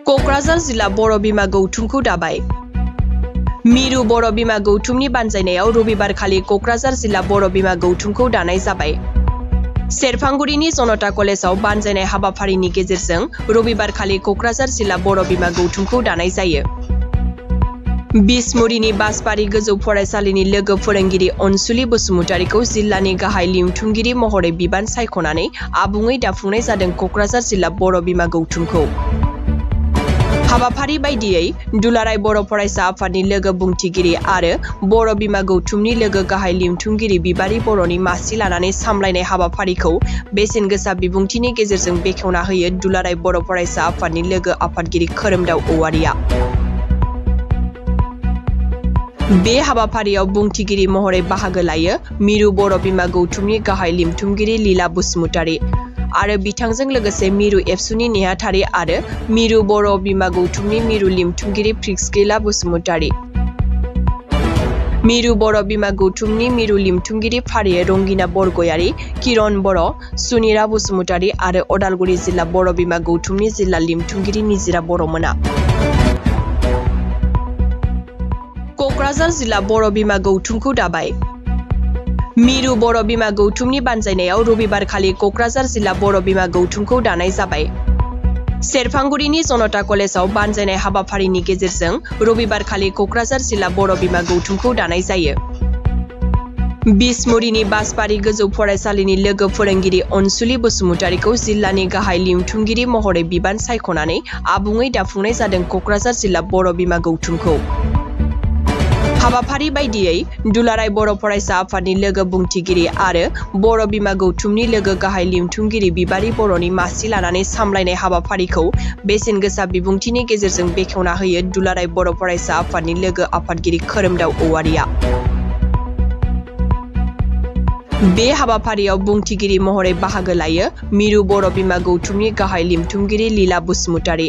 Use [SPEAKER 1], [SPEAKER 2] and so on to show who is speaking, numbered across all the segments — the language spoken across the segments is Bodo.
[SPEAKER 1] क'क्राझार जिल्ला बर' बिमा गौथुमखौ दाबाय। मिरु बर' बिमा गौथुमनि बानजायनायाव रबिबारखालि क'क्राझार जिल्ला बर' बिमा गौथुमखौ दानाय जाबाय। सेरफांगुरिनि जनता कलेजाव बानजायनाय हाबाफारिनि गेजेरजों रबिबारखालि क'क्राझार जिल्ला बर' बिमा गौथुमखौ दानाय जायो। बिसमुरिनि बासबारि गोजौ फरायसालिनि लोगो फोरोंगिरि अनसुलि बसुमतारीखौ जिल्लानि गाहाय लिमथुमगिरि महरै बिबान सायख'नानै आबुङै दाफुंनाय जादों क'क्राझार जिल्ला बर' बिमा गौथुमखौ। हाबाफारि बायदियै दुलाराय बर' फरायसा आफादनि लोगो बुंथिगिरि आरो बर' बिमा गौथुमनि लोगो गाहाय लिमथुमगिरि बिबारि बर'नि मासि लानानै सामलायनाय हाबाफारिखौ बेसेन गोसा बिबुंथिनि गेजेरजों बेखेवना होयो दुलाराय बर' फरायसा आफादनि लोगो आफादगिरि खोरोमदाव औवारिया। बे हाबाफारियाव बुंथिगिरि महरै बाहागो लायो मिरु बर' बिमा गौथुमनि गाहाय लिमथुमगिरि लीला बसुमतारी आरो बिथांजों लोगोसे मिरु एबसुनि नेहाथारि आरो मिरु बर' बिमा गौथुमनि मिरु लिमथुमगिरि प्रिस्किला बसुमतारी। मिरु बर' बिमा गौथुमनि मिरु लिमथुमगिरि फारियै रंगिना बरगयारी, किरण बर', सुनिरा बसुमतारी आरो अदालगुरि जिल्ला बर' बिमा गौथुमनि जिल्ला लिमथुमगिरि निजिरा बर'मोना। क'क्राझार जिल्ला बर' बिमा गौथुमखौ दाबाय। मिरु बर' बिमा गौथुमनि बानजायनायाव रबिबारखालि क'क्राझार जिल्ला बर' बिमा गौथुमखौ दानाय जाबाय। सेरफांगुरिनि जनता कलेजाव बानजायनाय हाबाफारिनि गेजेरजों रबिबारखालि क'क्राझार जिल्ला बर' बिमा गौथुमखौ दानाय जायो। बिसमुरिनि बासबारि गोजौ फरायसालिनि लोगो फोरोंगिरि अनसुलि बसुमतारीखौ जिल्लानि गाहाय लिमथुमगिरि महरै बिबान सायख'नानै आबुङै दाफुंनाय जादों क'क्राझार जिल्ला बर' बिमा गौथुमखौ। हाबाफारि बायदियै दुलाराय बर' फरायसा आफादनि लोगो बुंथिगिरि आरो बर' बिमा गौथुमनि लोगो गाहाय लिमथुमगिरि बिबारि बर'नि मासि लानानै सामलायनाय हाबाफारिखौ बेसेन गोसा बिबुंथिनि गेजेरजों बेखेवना होयो दुलाराय बर' फरायसा आफादनि लोगो आफादगिरि खोरोमदाव औवारिया। बे हाबाफारियाव बुंथिगिरि महरै बाहागो लायो मिरु बर' बिमा गौथुमनि गाहाय लिमथुमगिरि लीला बसुमतारी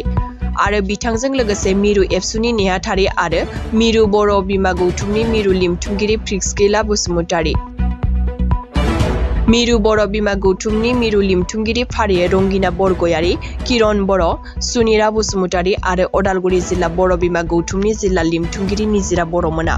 [SPEAKER 1] आरो बिथांजों लोगोसे मिरु एबसुनि नेहाथारि आरो मिरु बर' बिमा गौथुमनि मिरु लिमथुमगिरि प्रिस्किला बसुमतारी। मिरु बर' बिमा गौथुमनि मिरु लिमथुमगिरि फारियै रंगिना बरगयारी, किरण बर', सुनिरा बसुमतारी आरो अदालगुरि जिल्ला बर' बिमा गौथुमनि जिल्ला लिमथुमगिरि निजिरा बर'मोना।